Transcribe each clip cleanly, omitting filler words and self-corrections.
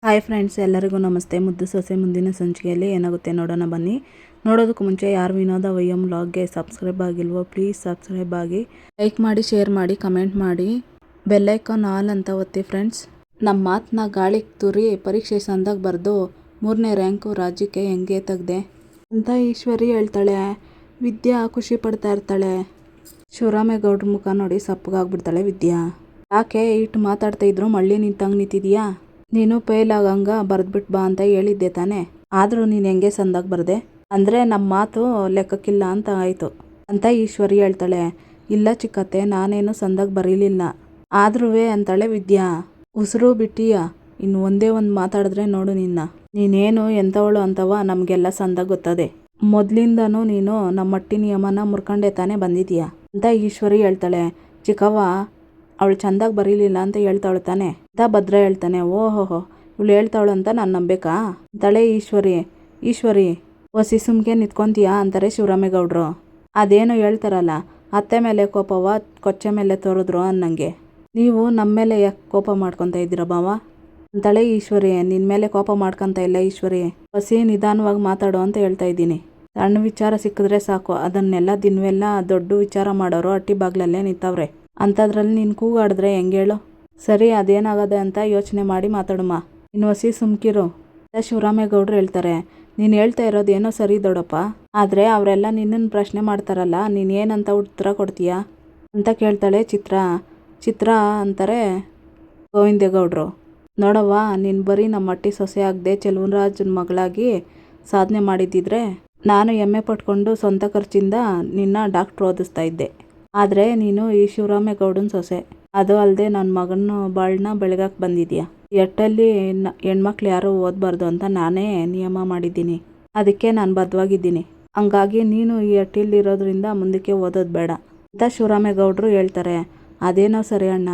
Hi friends, ಎಲ್ಲರಿಗೂ ನಮಸ್ತೆ. ಮುದ್ದು ಸೊಸೆ ಮುಂದಿನ ಸಂಚಿಕೆಯಲ್ಲಿ ಏನಾಗುತ್ತೆ ನೋಡೋಣ ಬನ್ನಿ. ನೋಡೋದಕ್ಕೂ ಮುಂಚೆ ಯಾರು ವಿನೋದ ವೈಎಂ ವ್ಲಾಗ್ಗೆ ಸಬ್ಸ್ಕ್ರೈಬ್ ಆಗಿಲ್ವೋ ಪ್ಲೀಸ್ ಸಬ್ಸ್ಕ್ರೈಬ್ ಆಗಿ, ಲೈಕ್ ಮಾಡಿ, ಶೇರ್ ಮಾಡಿ, ಕಮೆಂಟ್ ಮಾಡಿ, ಬೆಲ್ಲೈಕಾನ್ ಆಲ್ ಅಂತ ಒತ್ತಿ ಫ್ರೆಂಡ್ಸ್. ನಮ್ಮ ಮಾತನ್ನ ಗಾಳಿಗೆ ತೂರಿ ಪರೀಕ್ಷೆ ಸಂದಾಗ ಬರೆದು 3ನೇ ರ್ಯಾಂಕು ರಾಜ್ಯಕ್ಕೆ ಹೆಂಗೆ ತೆಗ್ದೆ ಅಂತ ಈಶ್ವರಿ ಹೇಳ್ತಾಳೆ. ವಿದ್ಯಾ ಖುಷಿ ಪಡ್ತಾ ಇರ್ತಾಳೆ. ಶಿವರಾಮೇಗೌಡ್ರ ಮುಖ ನೋಡಿ ಸಪ್ಪಗಾಗ್ಬಿಡ್ತಾಳೆ ವಿದ್ಯಾ. ಯಾಕೆ ಇಟ್ಟು ಮಾತಾಡ್ತಾ ಇದ್ರು ಮಳ್ಳಿ ನಿಂತಂಗೆ ನಿಂತಿದ್ಯಾ? ನೀನು ಫೇಲ್ ಆಗಂಗ ಬರೆದ್ಬಿಟ್ಟು ಬಾ ಅಂತ ಹೇಳಿದ್ದೆ ತಾನೆ. ಆದರೂ ನೀನು ಹೆಂಗೆ ಸಂದಾಗ ಬರದೆ ಅಂದರೆ ನಮ್ಮ ಮಾತು ಲೆಕ್ಕಕ್ಕಿಲ್ಲ ಅಂತ ಆಯಿತು ಅಂತ ಈಶ್ವರಿ ಹೇಳ್ತಾಳೆ. ಇಲ್ಲ ಚಿಕ್ಕತ್ತೆ, ನಾನೇನು ಸಂದಾಗ ಬರೀಲಿಲ್ಲ. ಆದ್ರೂ ಅಂತಾಳೆ ವಿದ್ಯಾ. ಉಸಿರು ಬಿಟ್ಟಿಯ ಇನ್ನು ಒಂದೇ ಒಂದು ಮಾತಾಡಿದ್ರೆ ನೋಡು ನಿನ್ನ. ನೀನೇನು ಎಂಥವಳು ಅಂತವ ನಮಗೆಲ್ಲ ಸಂದಾಗ ಗೊತ್ತದೆ. ಮೊದಲಿಂದನೂ ನೀನು ನಮ್ಮ ಮಟ್ಟಿ ನಿಯಮನ ಮುರ್ಕೊಂಡೆ ತಾನೇ ಬಂದಿದೀಯ ಅಂತ ಈಶ್ವರಿ ಹೇಳ್ತಾಳೆ. ಚಿಕ್ಕವ್ವ ಅವಳು ಚಂದಾಗಿ ಬರೀಲಿಲ್ಲ ಅಂತ ಹೇಳ್ತಾವಳು ತಾನೆ ಅಂತ ಭದ್ರ ಹೇಳ್ತಾನೆ. ಓಹೋಹೋ, ಇವಳು ಹೇಳ್ತಾವಳು ಅಂತ ನಾನು ನಂಬೇಕಾ ಅಂತಾಳೆ ಈಶ್ವರಿ ಹೊಸಿ ಸುಮ್ಗೆ ನಿಂತ್ಕೊಂತೀಯಾ ಅಂತಾರೆ ಶಿವರಾಮೇಗೌಡರು. ಅದೇನು ಹೇಳ್ತಾರಲ್ಲ, ಅತ್ತೆ ಮೇಲೆ ಕೋಪವ ಕೊಚ್ಚೆ ಮೇಲೆ ತೋರಿದ್ರು ಅನ್ನಂಗೆ. ನೀವು ನಮ್ಮ ಮೇಲೆ ಯಾಕೆ ಕೋಪ ಮಾಡ್ಕೊತಾ ಇದ್ದೀರ ಬಾವ ಅಂತಾಳೆ ಈಶ್ವರಿ. ನಿನ್ನ ಮೇಲೆ ಕೋಪ ಮಾಡ್ಕೊತ ಇಲ್ಲ ಈಶ್ವರಿ, ಹೊಸಿ ನಿಧಾನವಾಗಿ ಮಾತಾಡು ಅಂತ ಹೇಳ್ತಾ ಇದ್ದೀನಿ. ಸಣ್ಣ ವಿಚಾರ ಸಿಕ್ಕಿದ್ರೆ ಸಾಕು, ಅದನ್ನೆಲ್ಲ ದಿನವೆಲ್ಲ ದೊಡ್ಡ ವಿಚಾರ ಮಾಡೋರು ಅಟ್ಟಿ ಬಾಗ್ಲಲ್ಲೇ ನಿಂತವ್ರೆ. ಅಂಥದ್ರಲ್ಲಿ ನೀನು ಕೂಗಾಡಿದ್ರೆ ಹೆಂಗೆ ಹೇಳು? ಸರಿ, ಅದೇನಾಗದೆ ಅಂತ ಯೋಚನೆ ಮಾಡಿ ಮಾತಾಡಮ್ಮ. ಇನ್ನು ಹೊಸಿ ಸುಮ್ಕಿರು ಅಂತ ಶಿವರಾಮೇಗೌಡರು ಹೇಳ್ತಾರೆ. ನೀನು ಹೇಳ್ತಾ ಇರೋದು ಏನೋ ಸರಿ ದೊಡ್ಡಪ್ಪ, ಆದರೆ ಅವರೆಲ್ಲ ನಿನ್ನನ್ನು ಪ್ರಶ್ನೆ ಮಾಡ್ತಾರಲ್ಲ, ನೀನು ಏನಂತ ಉತ್ತರ ಕೊಡ್ತೀಯಾ ಅಂತ ಕೇಳ್ತಾಳೆ ಚಿತ್ರ ಅಂತಾರೆ ಗೋವಿಂದೇಗೌಡರು. ನೋಡವ್ವ, ನೀನು ಬರೀ ನಮ್ಮ ಮಟ್ಟಿ ಸೊಸೆ ಆಗದೆ ಚೆಲುವರಾಜನ ಮಗಳಾಗಿ ಸಾಧನೆ ಮಾಡಿದ್ದಿದ್ರೆ ನಾನು ಹೆಮ್ಮೆ ಪಟ್ಕೊಂಡು ಸ್ವಂತ ಖರ್ಚಿಂದ ನಿನ್ನ ಡಾಕ್ಟ್ರ್ ಓದಿಸ್ತಾ ಇದ್ದೆ. ಆದರೆ ನೀನು ಈ ಶಿವರಾಮೇಗೌಡನ ಸೊಸೆ, ಅದು ಅಲ್ಲದೆ ನನ್ನ ಮಗನ ಬಾಳನ್ನ ಬೆಳಗಕ್ಕೆ ಬಂದಿದ್ಯಾ. ಎಟ್ಟಲ್ಲಿ ಹೆಣ್ಮಕ್ಳು ಯಾರು ಓದಬಾರ್ದು ಅಂತ ನಾನೇ ನಿಯಮ ಮಾಡಿದ್ದೀನಿ. ಅದಕ್ಕೆ ನಾನು ಬದ್ಧವಾಗಿದ್ದೀನಿ. ಹಂಗಾಗಿ ನೀನು ಈ ಎಟ್ಟಿಲಿರೋದ್ರಿಂದ ಮುಂದಕ್ಕೆ ಓದೋದು ಬೇಡ ಅಂತ ಶಿವರಾಮೇಗೌಡರು ಹೇಳ್ತಾರೆ. ಅದೇನೋ ಸರಿ ಅಣ್ಣ,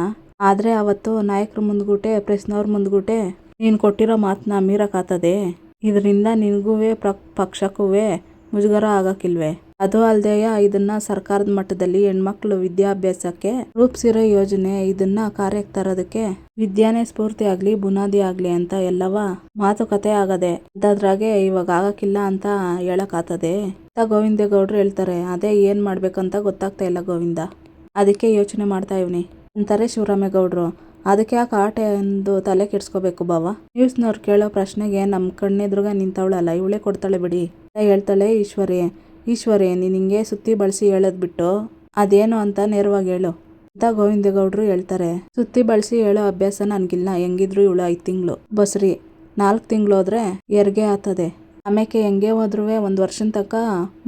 ಆದರೆ ಅವತ್ತು ನಾಯಕರ ಮುಂದ್ಗುಟೆ ಪ್ರೆಸ್ನವ್ರ ಮುಂದ್ಗುಟೆ ನೀನು ಕೊಟ್ಟಿರೋ ಮಾತನ್ನ ಮೀರಕ್ಕಾಗ್ತದೆ. ಇದರಿಂದ ನಿನಗೂ ಪಕ್ಷಕ್ಕೂ ಮುಜುಗರ ಆಗಕ್ಕಿಲ್ವೇ? ಅದು ಅಲ್ದೆಯ ಇದನ್ನ ಸರ್ಕಾರದ ಮಟ್ಟದಲ್ಲಿ ಹೆಣ್ಮಕ್ಳು ವಿದ್ಯಾಭ್ಯಾಸಕ್ಕೆ ರೂಪಿಸಿರೋ ಯೋಜನೆ. ಇದನ್ನ ಕಾರ್ಯಕ್ಕೆ ತರೋದಕ್ಕೆ ವಿದ್ಯಾನೇ ಸ್ಫೂರ್ತಿ ಆಗ್ಲಿ ಬುನಾದಿ ಆಗ್ಲಿ ಅಂತ ಎಲ್ಲವ ಮಾತುಕತೆ ಆಗದೆ. ಅದ್ರಾಗೆ ಇವಾಗ ಆಗಕ್ಕಿಲ್ಲ ಅಂತ ಹೇಳಕ್ಕಾಗ್ತದೆ ಅಂತ ಗೋವಿಂದೇಗೌಡರು ಹೇಳ್ತಾರೆ. ಅದೇ ಏನ್ ಮಾಡ್ಬೇಕಂತ ಗೊತ್ತಾಗ್ತಾ ಇಲ್ಲ ಗೋವಿಂದ, ಅದಕ್ಕೆ ಯೋಚನೆ ಮಾಡ್ತಾ ಇವ್ನಿ ಅಂತಾರೆ ಶಿವರಾಮೇಗೌಡರು. ಅದಕ್ಕೆ ಯಾಕೆ ಆಟೆ ಎಂದು ತಲೆ ಕೆಡ್ಸ್ಕೋಬೇಕು ಬಾವ? ನ್ಯೂಸ್ನವ್ರು ಕೇಳೋ ಪ್ರಶ್ನೆಗೆ ನಮ್ಮ ಕಣ್ಣೆದ್ರುಗ ನಿಂತವಳಲ್ಲ, ಇವಳೇ ಕೊಡ್ತಾಳೆ ಬಿಡಿ ಅಂತ ಹೇಳ್ತಾಳೆ ಈಶ್ವರಿ. ನೀನು ಹಿಂಗೆ ಸುತ್ತಿ ಬಳಸಿ ಹೇಳೋದು ಬಿಟ್ಟು ಅದೇನು ಅಂತ ನೇರವಾಗಿ ಹೇಳು ಅಂತ ಗೋವಿಂದೇಗೌಡರು ಹೇಳ್ತಾರೆ. ಸುತ್ತಿ ಬಳಸಿ ಹೇಳೋ ಅಭ್ಯಾಸ ನನಗಿಲ್ಲ. ಹೆಂಗಿದ್ರು ಇವಳು 5 ತಿಂಗಳು ಬಸ್ರಿ, 4 ತಿಂಗಳು ಹೋದ್ರೆ ಹೆರಿಗೆ ಆಗ್ತದೆ. ಆಮೇಲೆ ಹೆಂಗೆ ಹೋದ್ರೂ 1 ವರ್ಷದ ತನಕ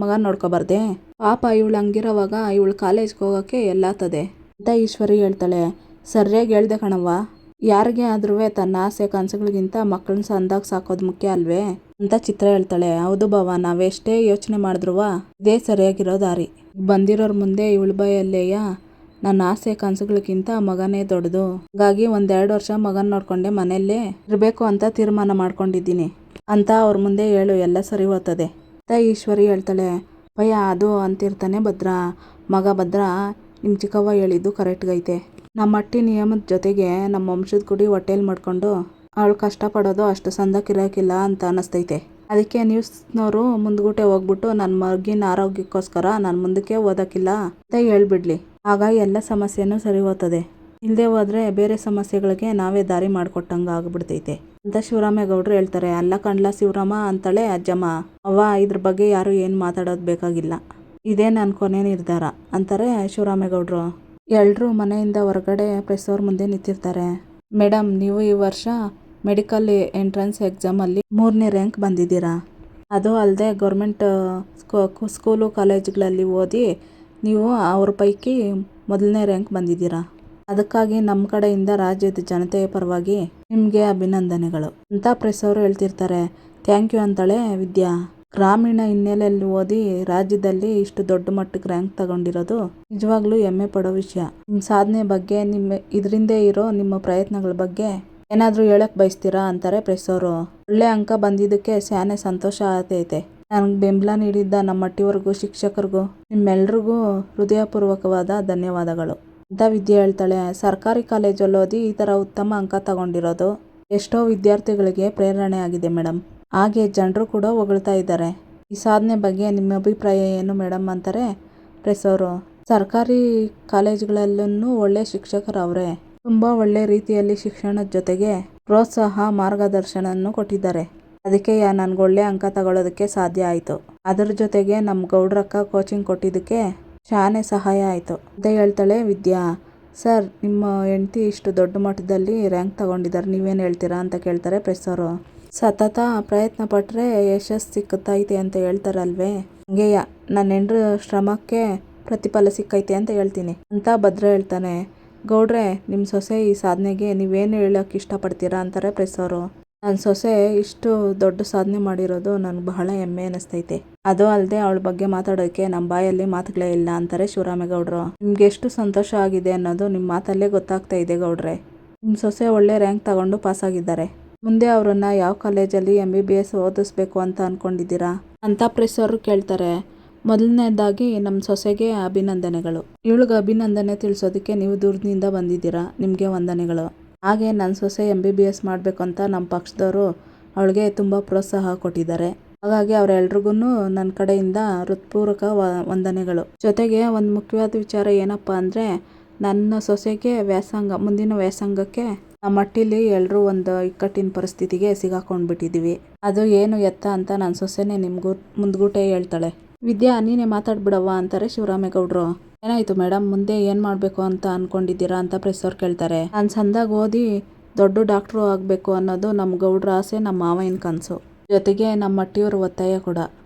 ಮಗ ನೋಡ್ಕೊಬಾರ್ದೆ? ಪಾಪ ಇವಳು ಹಂಗಿರೋವಾಗ ಇವಳು ಕಾಲೇಜ್ಗೆ ಹೋಗೋಕ್ಕೆ ಎಲ್ಲಾಗ್ತದೆ ಅಂತ ಈಶ್ವರಿ ಹೇಳ್ತಾಳೆ. ಸರಿಯಾಗಿ ಹೇಳ್ದೆ ಕಣವ್ವ, ಯಾರಿಗೆ ಆದ್ರೂ ತನ್ನ ಆಸೆ ಕನಸುಗಳಿಗಿಂತ ಮಕ್ಕಳನ್ನ ಸಂದಾಗ ಸಾಕೋದು ಮುಖ್ಯ ಅಲ್ವೇ ಅಂತ ಚಿತ್ರ ಹೇಳ್ತಾಳೆ. ಹೌದು ಬಾವ, ನಾವೆಷ್ಟೇ ಯೋಚನೆ ಮಾಡಿದ್ರು ಇದೇ ಸರಿಯಾಗಿರೋ ದಾರಿ. ಬಂದಿರೋರ ಮುಂದೆ ಇವಳ ಬಾಯಲ್ಲೇಯ ನನ್ನ ಆಸೆ ಕನಸುಗಳಿಗಿಂತ ಮಗನೇ ದೊಡ್ಡದು. ಹಾಗಾಗಿ 1-2 ವರ್ಷ ಮಗನ ನೋಡ್ಕೊಂಡೆ ಮನೆಯಲ್ಲೇ ಇರಬೇಕು ಅಂತ ತೀರ್ಮಾನ ಮಾಡ್ಕೊಂಡಿದ್ದೀನಿ ಅಂತ ಅವ್ರ ಮುಂದೆ ಹೇಳು, ಎಲ್ಲ ಸರಿ ಹೋಗ್ತದೆ ಅಂತ ಈಶ್ವರಿ ಹೇಳ್ತಾಳೆ. ಭಯ ಅದು ಅಂತಿರ್ತಾನೆ ಮಗ ಭದ್ರ, ನಿಮ್ಮ ಚಿಕ್ಕವ್ವ ಹೇಳಿದ್ದು ಕರೆಕ್ಟ್ಗೈತೆ. ನಮ್ಮ ಮಟ್ಟಿ ನಿಯಮದ ಜೊತೆಗೆ ನಮ್ಮ ವಂಶದ ಕುಡಿ ಹೊಟ್ಟೆಲಿ ಮಾಡ್ಕೊಂಡು ಅವಳು ಕಷ್ಟಪಡೋದು ಅಷ್ಟು ಸಂದಕ್ಕಿರೋಕ್ಕಿಲ್ಲ ಅಂತ ಅನ್ನಿಸ್ತೈತೆ. ಅದಕ್ಕೆ ನ್ಯೂಸ್ನವರು ಮುಂದ್ಗುಟೆ ಹೋಗ್ಬಿಟ್ಟು ನನ್ನ ಮಗಿನ ಆರೋಗ್ಯಕ್ಕೋಸ್ಕರ ನಾನು ಮುಂದಕ್ಕೆ ಓದೋಕ್ಕಿಲ್ಲ ಅಂತ ಹೇಳ್ಬಿಡ್ಲಿ. ಆಗ ಎಲ್ಲ ಸಮಸ್ಯೆನೂ ಸರಿ ಹೋಗ್ತದೆ. ಇಲ್ಲದೆ ಹೋದ್ರೆ ಬೇರೆ ಸಮಸ್ಯೆಗಳಿಗೆ ನಾವೇ ದಾರಿ ಮಾಡಿಕೊಟ್ಟಂಗೆ ಆಗ್ಬಿಡ್ತೈತೆ ಅಂತ ಶಿವರಾಮೇಗೌಡರು ಹೇಳ್ತಾರೆ. ಅಲ್ಲ ಕಣ್ಲ ಶಿವರಾಮ ಅಂತಾಳೆ ಅಜ್ಜಮ್ಮ. ಅವ್ವ, ಇದ್ರ ಬಗ್ಗೆ ಯಾರು ಏನು ಮಾತಾಡೋದು ಬೇಕಾಗಿಲ್ಲ, ಇದೇ ನನ್ನ ಕೊನೆ ನಿರ್ಧಾರ ಅಂತಾರೆ ಶಿವರಾಮೇಗೌಡರು. ಎಲ್ಲರೂ ಮನೆಯಿಂದ ಹೊರಗಡೆ ಪ್ರೆಸ್ಸವ್ರ ಮುಂದೆ ನಿಂತಿರ್ತಾರೆ. ಮೇಡಮ್, ನೀವು ಈ ವರ್ಷ ಮೆಡಿಕಲ್ ಎಂಟ್ರೆನ್ಸ್ ಎಕ್ಸಾಮಲ್ಲಿ 3ನೇ ರ್ಯಾಂಕ್ ಬಂದಿದ್ದೀರಾ. ಅದು ಅಲ್ಲದೆ ಗೌರ್ಮೆಂಟ್ ಸ್ಕೂಲು ಕಾಲೇಜುಗಳಲ್ಲಿ ಓದಿ ನೀವು ಅವ್ರ ಪೈಕಿ 1ನೇ ರ್ಯಾಂಕ್ ಬಂದಿದ್ದೀರಾ. ಅದಕ್ಕಾಗಿ ನಮ್ಮ ಕಡೆಯಿಂದ ರಾಜ್ಯದ ಜನತೆಯ ಪರವಾಗಿ ನಿಮಗೆ ಅಭಿನಂದನೆಗಳು ಅಂತ ಪ್ರೆಸ್ಸವರು ಹೇಳ್ತಿರ್ತಾರೆ. ಥ್ಯಾಂಕ್ ಯು ಅಂತಾಳೆ ವಿದ್ಯಾ. ಗ್ರಾಮೀಣ ಹಿನ್ನೆಲೆಯಲ್ಲಿ ಓದಿ ರಾಜ್ಯದಲ್ಲಿ ಇಷ್ಟು ದೊಡ್ಡ ಮಟ್ಟಕ್ಕೆ ರ್ಯಾಂಕ್ ತಗೊಂಡಿರೋದು ನಿಜವಾಗ್ಲೂ ಹೆಮ್ಮೆ ಪಡೋ ವಿಷಯ. ನಿಮ್ಮ ಸಾಧನೆ ಬಗ್ಗೆ, ಇದರಿಂದ ಇರೋ ನಿಮ್ಮ ಪ್ರಯತ್ನಗಳ ಬಗ್ಗೆ ಏನಾದರೂ ಹೇಳಕ್ ಬಯಸ್ತೀರಾ ಅಂತಾರೆ ಪ್ರೆಸ್ಸವರು. ಒಳ್ಳೆ ಅಂಕ ಬಂದಿದ್ದಕ್ಕೆ ಸ್ಯಾನೆ ಸಂತೋಷ ಆಗ್ತೈತೆ. ನನಗೆ ಬೆಂಬಲ ನೀಡಿದ್ದ ನಮ್ಮ ಮಟ್ಟಿವರೆಗೂ ಶಿಕ್ಷಕರಿಗೂ ನಿಮ್ಮೆಲ್ರಿಗೂ ಹೃದಯಪೂರ್ವಕವಾದ ಧನ್ಯವಾದಗಳು ಅಂತ ವಿದ್ಯೆ ಹೇಳ್ತಾಳೆ. ಸರ್ಕಾರಿ ಕಾಲೇಜಲ್ಲಿ ಓದಿ ಈ ಥರ ಉತ್ತಮ ಅಂಕ ತಗೊಂಡಿರೋದು ಎಷ್ಟೋ ವಿದ್ಯಾರ್ಥಿಗಳಿಗೆ ಪ್ರೇರಣೆ ಆಗಿದೆ ಮೇಡಮ್. ಹಾಗೆ ಜನರು ಕೂಡ ಹೊಗಳ್ತಾ ಇದ್ದಾರೆ. ಈ ಸಾಧನೆ ಬಗ್ಗೆ ನಿಮ್ಮ ಅಭಿಪ್ರಾಯ ಏನು ಮೇಡಮ್ ಅಂತಾರೆ ಪ್ರೆಸ್ ಅವರು. ಸರ್ಕಾರಿ ಕಾಲೇಜುಗಳಲ್ಲೂ ಒಳ್ಳೆ ಶಿಕ್ಷಕರು ಅವರೇ. ತುಂಬಾ ಒಳ್ಳೆ ರೀತಿಯಲ್ಲಿ ಶಿಕ್ಷಣದ ಜೊತೆಗೆ ಪ್ರೋತ್ಸಾಹ ಮಾರ್ಗದರ್ಶನವನ್ನು ಕೊಟ್ಟಿದ್ದಾರೆ. ಅದಕ್ಕೆ ನನ್ಗೆ ಒಳ್ಳೆ ಅಂಕ ತಗೊಳ್ಳೋದಕ್ಕೆ ಸಾಧ್ಯ ಆಯಿತು. ಅದರ ಜೊತೆಗೆ ನಮ್ಮ ಗೌಡ್ರಕ್ಕ ಕೋಚಿಂಗ್ ಕೊಟ್ಟಿದ್ದಕ್ಕೆ ಶಾನೆ ಸಹಾಯ ಆಯಿತು ಅಂತ ಹೇಳ್ತಾಳೆ ವಿದ್ಯಾ. ಸರ್, ನಿಮ್ಮ ಹೆಂಡತಿ ಇಷ್ಟು ದೊಡ್ಡ ಮಟ್ಟದಲ್ಲಿ ರ್ಯಾಂಕ್ ತಗೊಂಡಿದ್ದಾರೆ, ನೀವೇನು ಹೇಳ್ತೀರಾ ಅಂತ ಕೇಳ್ತಾರೆ ಪ್ರೆಸ್ ಅವರು. ಸತತ ಪ್ರಯತ್ನ ಪಟ್ಟರೆ ಯಶಸ್ಸು ಸಿಕ್ಕುತ್ತೈತೆ ಅಂತ ಹೇಳ್ತಾರಲ್ವೇ, ಹಂಗೆಯ ನನ್ನ ಹೆಂಡ್ರ ಶ್ರಮಕ್ಕೆ ಪ್ರತಿಫಲ ಸಿಕ್ಕೈತೆ ಅಂತ ಹೇಳ್ತೀನಿ ಅಂತ ಭದ್ರ ಹೇಳ್ತಾನೆ. ಗೌಡ್ರೆ, ನಿಮ್ಮ ಸೊಸೆ ಈ ಸಾಧನೆಗೆ ನೀವೇನು ಹೇಳೋಕ್ಕೆ ಇಷ್ಟಪಡ್ತೀರಾ ಅಂತಾರೆ ಪ್ರೆಸ್ ಅವರು. ನನ್ನ ಸೊಸೆ ಇಷ್ಟು ದೊಡ್ಡ ಸಾಧನೆ ಮಾಡಿರೋದು ನನಗೆ ಬಹಳ ಹೆಮ್ಮೆ ಅನ್ನಿಸ್ತೈತೆ. ಅದು ಅಲ್ಲದೆ ಅವಳ ಬಗ್ಗೆ ಮಾತಾಡೋಕ್ಕೆ ನಮ್ಮ ಬಾಯಲ್ಲಿ ಮಾತುಗಳೇ ಇಲ್ಲ ಅಂತಾರೆ ಶಿವರಾಮೇಗೌಡರು. ನಿಮ್ಗೆ ಎಷ್ಟು ಸಂತೋಷ ಆಗಿದೆ ಅನ್ನೋದು ನಿಮ್ಮ ಮಾತಲ್ಲೇ ಗೊತ್ತಾಗ್ತಾ ಇದೆ ಗೌಡ್ರೆ. ನಿಮ್ಮ ಸೊಸೆ ಒಳ್ಳೆ ರ್ಯಾಂಕ್ ತಗೊಂಡು ಪಾಸ್ ಆಗಿದ್ದಾರೆ. ಮುಂದೆ ಅವರನ್ನ ಯಾವ ಕಾಲೇಜಲ್ಲಿ MBBS ಓದಿಸ್ಬೇಕು ಅಂತ ಅಂದ್ಕೊಂಡಿದ್ದೀರಾ ಅಂತ ಪ್ರೆಸ್ ಅವರು ಕೇಳ್ತಾರೆ. ಮೊದಲನೇದಾಗಿ ನಮ್ಮ ಸೊಸೆಗೆ ಅಭಿನಂದನೆಗಳು. ಇವಳಿಗೆ ಅಭಿನಂದನೆ ತಿಳಿಸೋದಕ್ಕೆ ನೀವು ದೂರದಿಂದ ಬಂದಿದ್ದೀರಾ, ನಿಮಗೆ ವಂದನೆಗಳು. ಹಾಗೆ ನನ್ನ ಸೊಸೆ MBBS ಮಾಡಬೇಕು ಅಂತ ನಮ್ಮ ಪಕ್ಷದವರು ಅವಳಿಗೆ ತುಂಬ ಪ್ರೋತ್ಸಾಹ ಕೊಟ್ಟಿದ್ದಾರೆ. ಹಾಗಾಗಿ ಅವರೆಲ್ರಿಗೂ ನನ್ನ ಕಡೆಯಿಂದ ಹೃತ್ಪೂರ್ವಕ ವಂದನೆಗಳು. ಜೊತೆಗೆ ಒಂದು ಮುಖ್ಯವಾದ ವಿಚಾರ ಏನಪ್ಪ ಅಂದರೆ, ನನ್ನ ಸೊಸೆಗೆ ಮುಂದಿನ ವ್ಯಾಸಂಗಕ್ಕೆ ನಮ್ಮ ಹಟ್ಟಿಲಿ ಎಲ್ಲರೂ ಒಂದು ಇಕ್ಕಟ್ಟಿನ ಪರಿಸ್ಥಿತಿಗೆ ಸಿಗಾಕೊಂಡ್ಬಿಟ್ಟಿದ್ದೀವಿ. ಅದು ಏನು ಎತ್ತ ಅಂತ ನನ್ನ ಸೊಸೆನೇ ನಿಮ್ಗೂ ಮುಂದ್ಗೂಟೆ ಹೇಳ್ತಾಳೆ. ವಿದ್ಯಾ, ನೀನೇ ಮಾತಾಡ್ಬಿಡವ್ವ ಅಂತಾರೆ ಶಿವರಾಮೇಗೌಡರು. ಏನಾಯ್ತು ಮೇಡಮ್, ಮುಂದೆ ಏನು ಮಾಡಬೇಕು ಅಂತ ಅಂದ್ಕೊಂಡಿದ್ದೀರಾ ಅಂತ ಪ್ರೆಸ್ ಅವ್ರು ಕೇಳ್ತಾರೆ. ನಾನು ಸಂದಾಗ ಓದಿ ದೊಡ್ಡ ಡಾಕ್ಟ್ರು ಆಗಬೇಕು ಅನ್ನೋದು ನಮ್ಮ ಗೌಡ್ರ ಆಸೆ, ನಮ್ಮ ಮಾವಯ್ಯನ ಕನಸು, ಜೊತೆಗೆ ನಮ್ಮ ಹಟ್ಟಿಯವ್ರ ಒತ್ತಾಯ ಕೂಡ.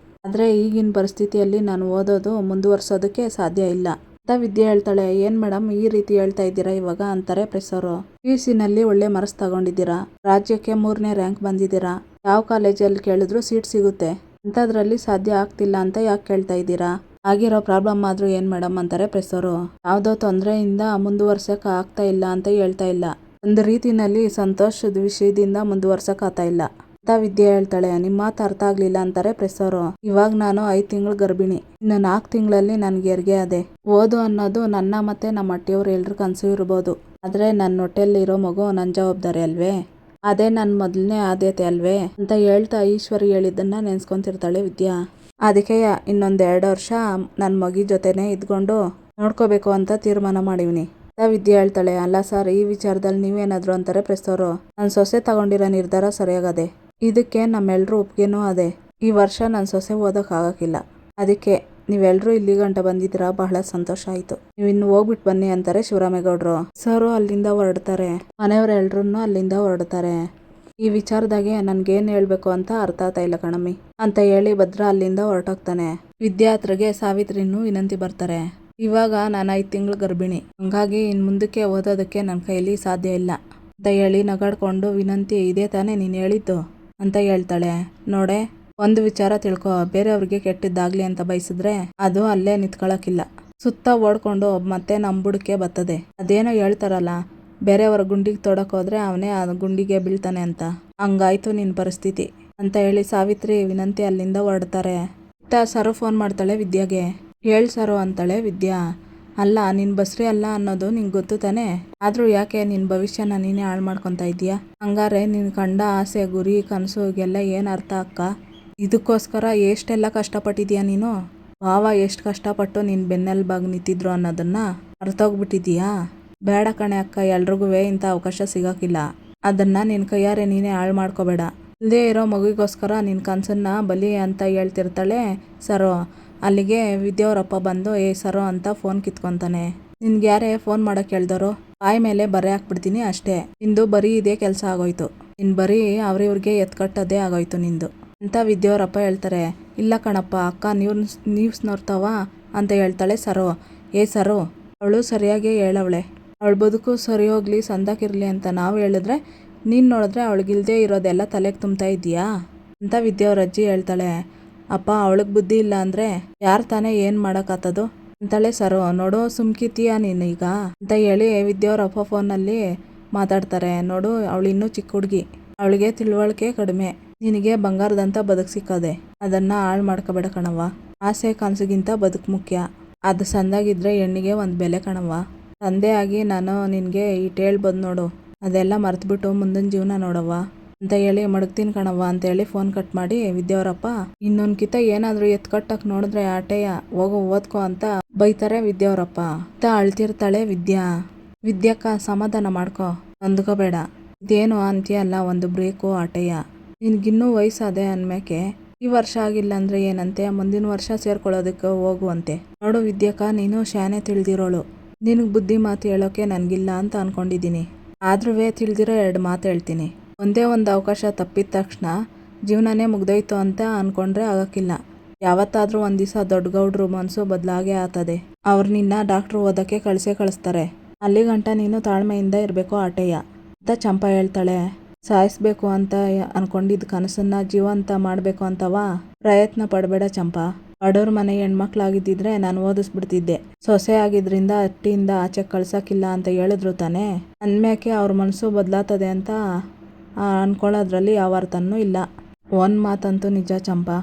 ಆದರೆ ಈಗಿನ ಪರಿಸ್ಥಿತಿಯಲ್ಲಿ ನಾನು ಓದೋದು ಮುಂದುವರ್ಸೋದಕ್ಕೆ ಸಾಧ್ಯ ಇಲ್ಲ ಅಂತ ವಿದ್ಯೆ ಹೇಳ್ತಾಳೆ. ಏನು ಮೇಡಮ್ ಈ ರೀತಿ ಹೇಳ್ತಾ ಇದ್ದೀರಾ ಇವಾಗ ಅಂತಾರೆ ಪ್ರೆಸ್ ಅವರು. PUCನಲ್ಲಿ ಒಳ್ಳೆ ಮಾರ್ಕ್ಸ್ ತಗೊಂಡಿದ್ದೀರಾ, ರಾಜ್ಯಕ್ಕೆ 3ನೇ ರ್ಯಾಂಕ್ ಬಂದಿದ್ದೀರಾ, ಯಾವ ಕಾಲೇಜಲ್ಲಿ ಕೇಳಿದ್ರು ಸೀಟ್ ಸಿಗುತ್ತೆ, ಅಂಥದ್ರಲ್ಲಿ ಸಾಧ್ಯ ಆಗ್ತಿಲ್ಲ ಅಂತ ಯಾಕೆ ಕೇಳ್ತಾ ಇದ್ದೀರಾ? ಆಗಿರೋ ಪ್ರಾಬ್ಲಮ್ ಆದರೂ ಏನು ಮೇಡಮ್ ಅಂತಾರೆ ಪ್ರೆಸ್ ಅವರು. ಯಾವುದೋ ತೊಂದರೆಯಿಂದ ಮುಂದುವರ್ಸಕ್ಕೆ ಆಗ್ತಾ ಇಲ್ಲ ಅಂತ ಹೇಳ್ತಾ ಇಲ್ಲ, ಒಂದು ರೀತಿನಲ್ಲಿ ಸಂತೋಷದ ವಿಷಯದಿಂದ ಮುಂದುವರ್ಸಕ್ಕೆ ಆಗ್ತಾ ಇಲ್ಲ ಅಂತ ವಿದ್ಯೆ ಹೇಳ್ತಾಳೆ. ನಿಮ್ಮ ಮಾತು ಅರ್ಥ ಆಗಲಿಲ್ಲ ಅಂತಾರೆ ಪ್ರೆಸ್ ಅವರು. ಇವಾಗ ನಾನು 5 ತಿಂಗಳು ಗರ್ಭಿಣಿ, ಇನ್ನು 4 ತಿಂಗಳಲ್ಲಿ ನನಗೆ ಹೆರಿಗೆ ಅದೆ. ಓದು ಅನ್ನೋದು ನನ್ನ ಮತ್ತೆ ನಮ್ಮ ಹಟ್ಟಿಯವ್ರು ಎಲ್ರ ಕನಸು ಇರ್ಬೋದು, ಆದರೆ ನನ್ನ ಹೊಟ್ಟೆಯಲ್ಲಿರೋ ಮಗು ನನ್ನ ಜವಾಬ್ದಾರಿ ಅಲ್ವೇ, ಅದೇ ನನ್ನ ಮೊದಲನೇ ಆದ್ಯತೆ ಅಲ್ವೇ ಅಂತ ಹೇಳ್ತಾ ಈಶ್ವರಿ ಹೇಳಿದ್ದನ್ನು ನೆನೆಸ್ಕೊತಿರ್ತಾಳೆ ವಿದ್ಯಾ. ಅದಕ್ಕೆ ಇನ್ನೊಂದು 2 ವರ್ಷ ನನ್ನ ಮಗಿ ಜೊತೆನೇ ಇದ್ಕೊಂಡು ನೋಡ್ಕೋಬೇಕು ಅಂತ ತೀರ್ಮಾನ ಮಾಡಿವ್ನಿ ಅಂತ ವಿದ್ಯೆ ಹೇಳ್ತಾಳೆ. ಅಲ್ಲ ಸರ್, ಈ ವಿಚಾರದಲ್ಲಿ ನೀವೇನಾದ್ರು ಅಂತಾರೆ ಪ್ರೆಸ್ ಅವರು. ನನ್ನ ಸೊಸೆ ತಗೊಂಡಿರೋ ನಿರ್ಧಾರ ಸರಿಯಾಗದೆ, ಇದಕ್ಕೆ ನಮ್ಮೆಲ್ಲರೂ ಒಪ್ಪಿಗೆನೂ ಅದೇ. ಈ ವರ್ಷ ನನ್ನ ಸೊಸೆ ಓದೋಕ್ಕಾಗಕ್ಕಿಲ್ಲ, ಅದಕ್ಕೆ ನೀವೆಲ್ಲರೂ ಇಲ್ಲಿ ಗಂಟ ಬಂದಿದ್ದೀರಾ, ಬಹಳ ಸಂತೋಷ ಆಯಿತು. ನೀವು ಇನ್ನು ಹೋಗ್ಬಿಟ್ಟು ಬನ್ನಿ ಅಂತಾರೆ ಶಿವರಾಮೇಗೌಡರು. ಸರು ಅಲ್ಲಿಂದ ಹೊರಡ್ತಾರೆ, ಮನೆಯವರೆಲ್ಲರೂ ಅಲ್ಲಿಂದ ಹೊರಡ್ತಾರೆ. ಈ ವಿಚಾರದಾಗೆ ನನ್ಗೇನು ಹೇಳ್ಬೇಕು ಅಂತ ಅರ್ಥ ಆಗ್ತಾ ಇಲ್ಲ ಕಣಮ್ಮಿ ಅಂತ ಹೇಳಿ ಭದ್ರ ಅಲ್ಲಿಂದ ಹೊರಟೋಗ್ತಾನೆ. ವಿದ್ಯಾರ್ಥಿಗೆ ಸಾವಿತ್ರಿನೂ ವಿನಂತಿ ಬರ್ತಾರೆ. ಇವಾಗ ನಾನು 5 ತಿಂಗಳು ಗರ್ಭಿಣಿ, ಹಂಗಾಗಿ ಇನ್ನು ಮುಂದಕ್ಕೆ ಓದೋದಕ್ಕೆ ನನ್ನ ಕೈಲಿ ಸಾಧ್ಯ ಇಲ್ಲ ಅಂತ ಹೇಳಿ ನಗಾಡ್ಕೊಂಡು, ವಿನಂತಿ ಇದೇ ತಾನೇ ನೀನು ಹೇಳಿದ್ದು ಅಂತ ಹೇಳ್ತಾಳೆ. ನೋಡೆ, ಒಂದು ವಿಚಾರ ತಿಳ್ಕೊ, ಬೇರೆಯವ್ರಿಗೆ ಕೆಟ್ಟದ್ದಾಗ್ಲಿ ಅಂತ ಬಯಸಿದ್ರೆ ಅದು ಅಲ್ಲೇ ನಿಂತ್ಕೊಳ್ಳೋಕ್ಕಿಲ್ಲ, ಸುತ್ತ ಓಡ್ಕೊಂಡು ಮತ್ತೆ ನಂಬುಡಕ್ಕೆ ಬರ್ತದೆ. ಅದೇನೋ ಹೇಳ್ತಾರಲ್ಲ, ಬೇರೆಯವರ ಗುಂಡಿಗೆ ತೊಡಕೋದ್ರೆ ಅವನೇ ಆ ಗುಂಡಿಗೆ ಬೀಳ್ತಾನೆ ಅಂತ, ಹಂಗಾಯ್ತು ನಿನ್ನ ಪರಿಸ್ಥಿತಿ ಅಂತ ಹೇಳಿ ಸಾವಿತ್ರಿ ವಿನಂತಿ ಅಲ್ಲಿಂದ ಹೊರಡ್ತಾರೆ. ಸರು ಫೋನ್ ಮಾಡ್ತಾಳೆ ವಿದ್ಯಾಗೆ. ಹೇಳು ಸರು ಅಂತಾಳೆ ವಿದ್ಯಾ. ಅಲ್ಲ, ನಿನ್ನ ಬಸ್ರಿ ಅಲ್ಲ ಅನ್ನೋದು ನಿಂಗೆ ಗೊತ್ತು ತಾನೆ, ಆದರೂ ಯಾಕೆ ನಿನ್ನ ಭವಿಷ್ಯನ ನೀನೇ ಹಾಳು ಮಾಡ್ಕೊತಾ ಇದೀಯಾ? ಹಂಗಾರೆ ನಿನ್ನ ಕಂಡ ಆಸೆ, ಗುರಿ, ಕನಸು ಎಲ್ಲ ಏನು ಅರ್ಥ ಅಕ್ಕ? ಇದಕ್ಕೋಸ್ಕರ ಎಷ್ಟೆಲ್ಲ ಕಷ್ಟಪಟ್ಟಿದ್ಯಾ ನೀನು? ಭಾವ ಎಷ್ಟು ಕಷ್ಟಪಟ್ಟು ನಿನ್ನ ಬೆನ್ನೆಲುಬಾಗಿ ನಿಂತಿದ್ರು ಅನ್ನೋದನ್ನ ಅರ್ಥೋಗ್ಬಿಟ್ಟಿದೀಯಾ? ಬೇಡ ಕಣೆ ಅಕ್ಕ, ಎಲ್ರಿಗೂ ಇಂಥ ಅವಕಾಶ ಸಿಗೋಕ್ಕಿಲ್ಲ, ಅದನ್ನು ನಿನ್ನ ಕೈಯಾರೆ ನೀನೇ ಹಾಳು ಮಾಡ್ಕೋಬೇಡ. ಇಲ್ಲದೇ ಇರೋ ಮಗುಗೋಸ್ಕರ ನಿನ್ನ ಕನಸನ್ನ ಬಲಿ ಅಂತ ಹೇಳ್ತಿರ್ತಾಳೆ ಸರೋ. ಅಲ್ಲಿಗೆ ವಿದ್ಯಾವರಪ್ಪ ಬಂದು ಸರೋ ಅಂತ ಫೋನ್ ಕಿತ್ಕೊತಾನೆ. ನಿನ್ಗೆ ಯಾರೇ ಫೋನ್ ಮಾಡೋಕ್ಕೆ ಹೇಳ್ದವರು? ಬಾಯಿ ಮೇಲೆ ಬರೆ ಹಾಕ್ಬಿಡ್ತೀನಿ ಅಷ್ಟೇ, ನಿಂದು ಬರೀ ಇದೇ ಕೆಲಸ ಆಗೋಯ್ತು, ನಿನ್ನ ಬರೀ ಅವ್ರಿವ್ರಿಗೆ ಎತ್ಕಟ್ಟೋದೇ ಆಗೋಯ್ತು ನಿಂದು ಅಂತ ವಿದ್ಯಾವರಪ್ಪ ಹೇಳ್ತಾರೆ. ಇಲ್ಲ ಕಣಪ್ಪ ಅಕ್ಕ, ನ್ಯೂಸ್ ನೋಡ್ತಾವ ಅಂತ ಹೇಳ್ತಾಳೆ ಸರೋ. ಸರೋ, ಅವಳು ಸರಿಯಾಗಿ ಹೇಳವಳೆ, ಅವಳ ಬದುಕು ಸರಿ ಹೋಗ್ಲಿ, ಸಂದಾಕಿರ್ಲಿ ಅಂತ ನಾವು ಹೇಳಿದ್ರೆ ನೀನು ನೋಡಿದ್ರೆ ಅವಳಿಗಿಲ್ದೇ ಇರೋದೆಲ್ಲ ತಲೆಗೆ ತುಂಬ್ತಾ ಇದೀಯಾ ಅಂತ ವಿದ್ಯಾವರಜ್ಜಿ ಹೇಳ್ತಾಳೆ. ಅಪ್ಪ, ಅವಳಿಗೆ ಬುದ್ಧಿ ಇಲ್ಲ ಅಂದರೆ ಯಾರು ತಾನೇ ಏನು ಮಾಡೋಕ್ಕಾಗ್ತದೋ ಅಂತಾಳೆ ಸರೋ. ನೋಡು, ಸುಮ್ಕಿತೀಯಾ ನೀನು ಈಗ ಅಂತ ಹೇಳಿ ವಿದ್ಯಾವರಪ್ಪ ಫೋನಲ್ಲಿ ಮಾತಾಡ್ತಾರೆ. ನೋಡು, ಅವಳು ಇನ್ನೂ ಚಿಕ್ಕ ಹುಡುಗಿ, ಅವಳಿಗೆ ತಿಳುವಳಿಕೆ ಕಡಿಮೆ, ನಿನಗೆ ಬಂಗಾರದಂತ ಬದುಕು ಸಿಕ್ಕದೆ, ಅದನ್ನು ಹಾಳು ಮಾಡ್ಕೋಬೇಡ ಕಣವ್ವ. ಆಸೆ ಕನಸಿಗಿಂತ ಬದುಕು ಮುಖ್ಯ, ಅದು ಸಂದಾಗಿದ್ರೆ ಹೆಣ್ಣಿಗೆ ಒಂದು ಬೆಲೆ ಕಣವ್ವ. ತಂದೆ ಆಗಿ ನಾನು ನಿನಗೆ ಇಟ್ಟು ಹೇಳ್ಬೋದು ನೋಡು ಅದೆಲ್ಲ ಮರೆತುಬಿಟ್ಟು ಮುಂದಿನ ಜೀವನ ನೋಡವ್ವ ಅಂತ ಹೇಳಿ ಮಡಗ್ತೀನಿ ಕಣವ್ವ ಅಂತೇಳಿ ಫೋನ್ ಕಟ್ ಮಾಡಿ ವಿದ್ಯಾವರಪ್ಪ ಇನ್ನೊಂದ್ಕಿತ ಏನಾದರೂ ಎತ್ಕಟ್ಟಕ್ಕೆ ನೋಡಿದ್ರೆ ಆಟೆಯ ಹೋಗೋ ಓದ್ಕೋ ಅಂತ ಬೈತಾರೆ ವಿದ್ಯಾವರಪ್ಪ. ಅಳ್ತಿರ್ತಾಳೆ ವಿದ್ಯಾಕ್ಕ ಸಮಾಧಾನ ಮಾಡ್ಕೊ, ಅಂದ್ಕೋಬೇಡ, ಇದೇನು ಅಂತೀಯಲ್ಲ ಒಂದು ಬ್ರೇಕು ಆಟೆಯ, ನಿನ್ಗಿನ್ನೂ ವಯಸ್ಸಾದೆ ಅನ್ಮ್ಯಾಕೆ ಈ ವರ್ಷ ಆಗಿಲ್ಲ ಅಂದ್ರೆ ಏನಂತೆ, ಮುಂದಿನ ವರ್ಷ ಸೇರ್ಕೊಳ್ಳೋದಕ್ಕೆ ಹೋಗುವಂತೆ. ನೋಡು ವಿದ್ಯಾಕ್ಕ, ನೀನು ಶಾನೆ ತಿಳಿದಿರೋಳು, ನಿನಗೆ ಬುದ್ಧಿ ಮಾತು ಹೇಳೋಕೆ ನನಗಿಲ್ಲ ಅಂತ ಅನ್ಕೊಂಡಿದ್ದೀನಿ. ಆದ್ರೂ ತಿಳಿದಿರೋ 2 ಮಾತು ಹೇಳ್ತೀನಿ. ಒಂದೇ ಒಂದು ಅವಕಾಶ ತಪ್ಪಿದ ತಕ್ಷಣ ಜೀವನನೇ ಮುಗ್ದೋಯ್ತು ಅಂತ ಅನ್ಕೊಂಡ್ರೆ ಆಗಕ್ಕಿಲ್ಲ. ಯಾವತ್ತಾದ್ರೂ ಒಂದು ದಿವಸ ದೊಡ್ಡ ಗೌಡ್ರು ಮನಸ್ಸು ಬದಲಾಗೇ ಆಗ್ತದೆ. ಅವ್ರು ನಿನ್ನ ಡಾಕ್ಟ್ರು ಓದೋಕ್ಕೆ ಕಳಿಸ್ತಾರೆ. ಅಲ್ಲಿ ಗಂಟ ನೀನು ತಾಳ್ಮೆಯಿಂದ ಇರಬೇಕು ಆಟೆಯ ಅಂತ ಚಂಪಾ ಹೇಳ್ತಾಳೆ. ಸಾಯಿಸ್ಬೇಕು ಅಂತ ಅನ್ಕೊಂಡಿದ್ದ ಕನಸನ್ನ ಜೀವಂತ ಮಾಡಬೇಕು ಅಂತವಾ ಪ್ರಯತ್ನ ಪಡಬೇಡ ಚಂಪಾ. ಬಡವ್ರ ಮನೆ ಹೆಣ್ಮಕ್ಳಾಗಿದ್ದಿದ್ರೆ ನಾನು ಓದಿಸ್ಬಿಡ್ತಿದ್ದೆ. ಸೊಸೆ ಆಗಿದ್ರಿಂದ ಅಟ್ಟಿಯಿಂದ ಆಚೆ ಕಳ್ಸಕ್ಕಿಲ್ಲ ಅಂತ ಹೇಳಿದ್ರು ತಾನೇ, ಅಂದ್ಮ್ಯಾಕೆ ಅವ್ರ ಮನಸ್ಸು ಬದಲಾತದೆ ಅಂತ ಅನ್ಕೊಳ್ಳೋದ್ರಲ್ಲಿ ಯಾವ ಅರ್ಥನೂ ಇಲ್ಲ. ಒಂದು ಮಾತಂತೂ ನಿಜ ಚಂಪಾ,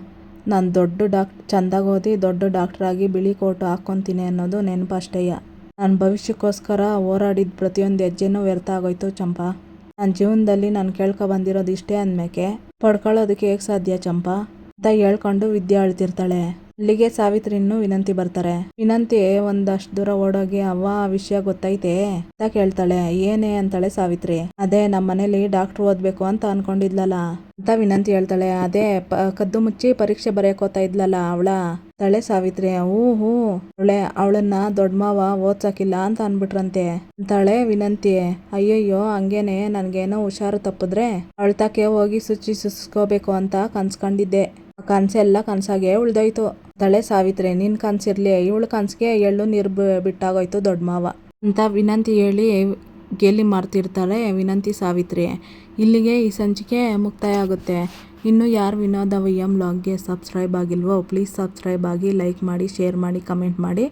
ನಾನು ಚಂದಾಗಿ ಓದಿ ದೊಡ್ಡ ಡಾಕ್ಟ್ರಾಗಿ ಬಿಳಿ ಕೋಟು ಹಾಕ್ಕೊತೀನಿ ಅನ್ನೋದು ನೆನಪು ಅಷ್ಟೇಯ. ನನ್ನ ಭವಿಷ್ಯಕ್ಕೋಸ್ಕರ ಹೋರಾಡಿದ ಪ್ರತಿಯೊಂದು ಹೆಜ್ಜೆನೂ ವ್ಯರ್ಥ ಆಗೋಯ್ತು ಚಂಪಾ. ನನ್ನ ಜೀವನದಲ್ಲಿ ನಾನು ಬಂದಿರೋದು ಇಷ್ಟೇ ಅಂದ್ಮ್ಯಾಕೆ ಪಡ್ಕೊಳ್ಳೋದಕ್ಕೆ ಹೇಗೆ ಸಾಧ್ಯ ಚಂಪಾ ಅಂತ ಹೇಳ್ಕೊಂಡು ವಿದ್ಯಾ ಅಳ್ತಿರ್ತಾಳೆ. ಅಲ್ಲಿಗೆ ಸಾವಿತ್ರಿನೂ ವಿನಂತಿ ಬರ್ತಾರೆ. ವಿನಂತಿ ಒಂದಷ್ಟು ದೂರ ಓಡೋಗಿ ಅವ್ವ ಆ ವಿಷಯ ಗೊತ್ತೈತೆ ಅಂತ ಕೇಳ್ತಾಳೆ. ಏನೇ ಅಂತಾಳೆ ಸಾವಿತ್ರಿ. ಅದೇ ನಮ್ಮ ಮನೇಲಿ ಡಾಕ್ಟ್ರು ಓದ್ಬೇಕು ಅಂತ ಅನ್ಕೊಂಡಿದ್ಲಲ್ಲ ಅಂತ ವಿನಂತಿ ಹೇಳ್ತಾಳೆ. ಅದೇ ಕದ್ದು ಮುಚ್ಚಿ ಪರೀಕ್ಷೆ ಬರೆಯೋಕೋತಾ ಇದ್ಲಲ್ಲ ಅವಳ ತಳೆ ಸಾವಿತ್ರಿ. ಹ್ಞೂ ಅವಳನ್ನ ದೊಡ್ಡ ಮಾವ ಓದ್ಸಕ್ಕಿಲ್ಲ ಅಂತ ಅನ್ಬಿಟ್ರಂತೆ ಅಂತಾಳೆ ವಿನಂತಿ. ಅಯ್ಯಯ್ಯೋ ಹಂಗೇನೆ, ನನ್ಗೇನೋ ಹುಷಾರು ತಪ್ಪಿದ್ರೆ ಅವಳ ತಕ್ಕೆ ಹೋಗಿ ಸುಸ್ಕೋಬೇಕು ಅಂತ ಕನ್ಸ್ಕೊಂಡಿದ್ದೆ. ಕನ್ಸೆಲ್ಲ ಕನ್ಸಾಗೆ ಉಳ್ದೋಯ್ತು ತಳೆ ಸಾವಿತ್ರಿ. ನಿನ್ ಕನ್ಸಿರ್ಲಿ, ಇವಳು ಕನ್ಸಿಗೆ ಎಳ್ಳು ನೀರು ಬಿಟ್ಟಾಗೋಯ್ತು ದೊಡ್ಡ ಮಾವ ಅಂತ ವಿನಂತಿ ಹೇಳಿ ಗೇಲಿ ಮಾಡ್ತಿರ್ತಾರೆ ವಿನಂತಿ ಸಾವಿತ್ರಿ. ಇಲ್ಲಿಗೆ ಈ ಸಂಚಿಕೆ ಮುಕ್ತಾಯ ಆಗುತ್ತೆ. ಇನ್ನು ಯಾರು ವಿನೋದ ವೈಎಂ ವ್ಲಾಗ್ಗೆ ಸಬ್ಸ್ಕ್ರೈಬ್ ಆಗಿಲ್ವೋ ಪ್ಲೀಸ್ ಸಬ್ಸ್ಕ್ರೈಬ್ ಆಗಿ, ಲೈಕ್ ಮಾಡಿ, ಶೇರ್ ಮಾಡಿ, ಕಮೆಂಟ್ ಮಾಡಿ,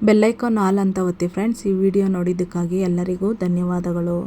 ಬೆಲ್ಲೈಕಾನ್ ಆಲ್ ಅಂತ ಒತ್ತಿ ಫ್ರೆಂಡ್ಸ್. ಈ ವಿಡಿಯೋ ನೋಡಿದ್ದಕ್ಕಾಗಿ ಎಲ್ಲರಿಗೂ ಧನ್ಯವಾದಗಳು.